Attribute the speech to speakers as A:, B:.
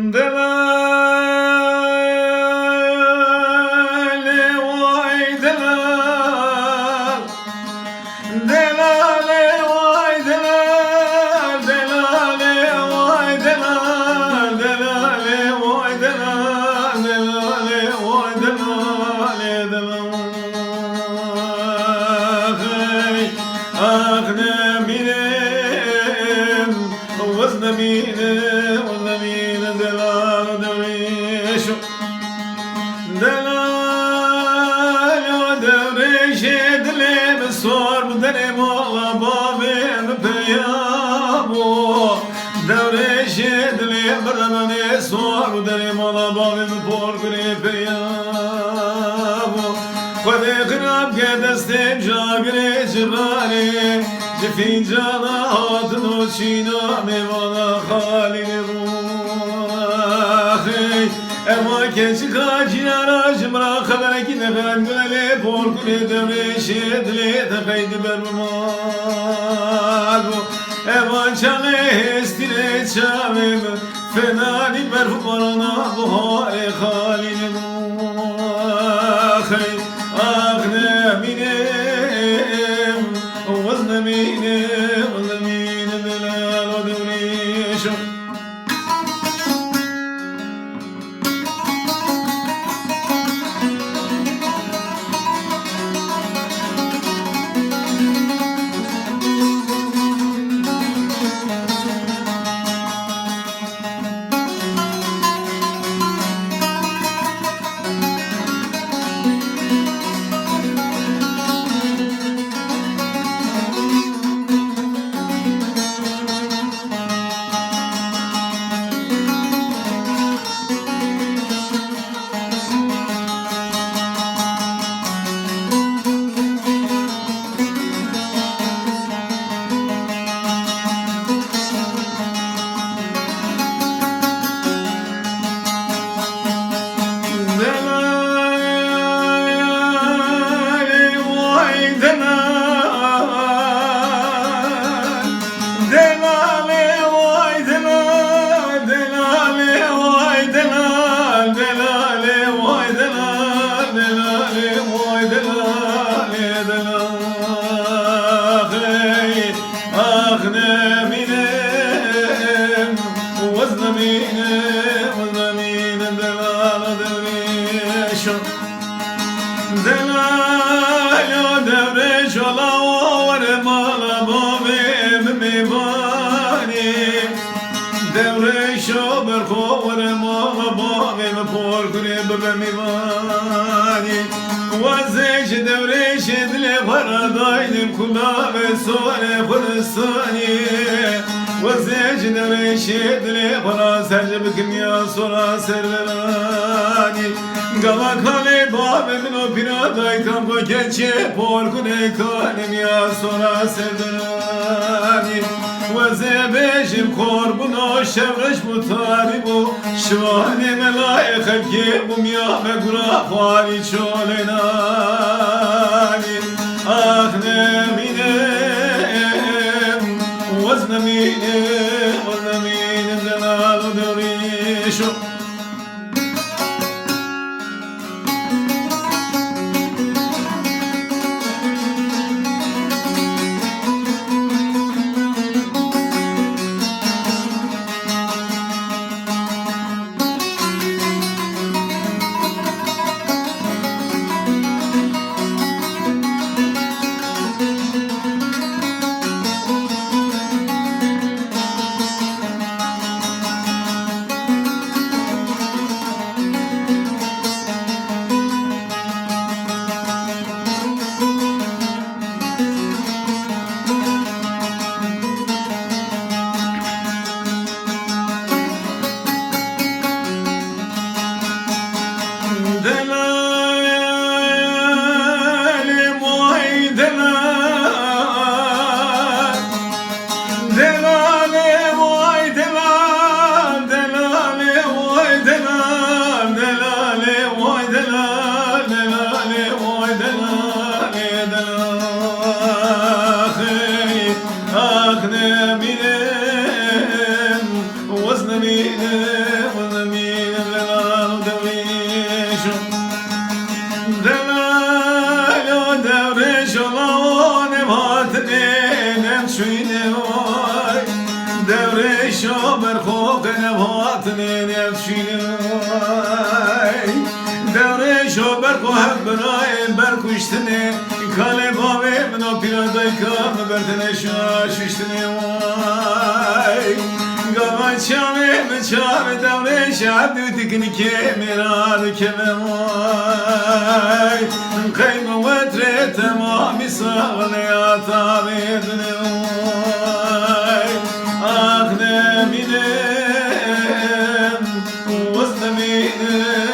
A: Delale vay delal, delale vay delal, delale vay delal, delale vay delal, delale vay delale delal. Ah ne benim, vız ne benim, vız ne benim delal devriş. Delal o devriş dilim sor derim ola babim peyabu. Devriş dilim bana sor derim ola babim porgri peyabu. خود خراب که دستم جاگره جباره جفینجانا هاتن و چینا میوانا خالی روخی اما که چخاجی آراجم را خبره کی نخرد گله پر کنه دوره شدلی تقید برمال اما چاله هستیره چاویم فنانی برفبارنا بخار خالی روخی آخنه مینم وزن مینم وزن مینم دلال و دوریشم وزش دورش دل فردایم کلا به سوال فرستانی وزش دورش دل فرا سرجب کمیا سورا سرورانی گما کاله باب منو پیرادای کم کو کچه پر کنه کانم یا سورا سرورانی وزه بشم قربونو شبرش مطالبو شوانه ملائکه که بومیا مگرا خواهی چولنانی آخ نمینم وزن نمینم دلال و دوریشو نفشینای دوره شو برکو هم برای برکشتنه کاله باوه منو پیرادای کام بردنه شاششتنه وای گاوا چامه بچامه دوره شب دو تکنی که میراد که وای قیم وطره تمامی ساغنه آتا بیدنه وای آخ نمینم وزنمینم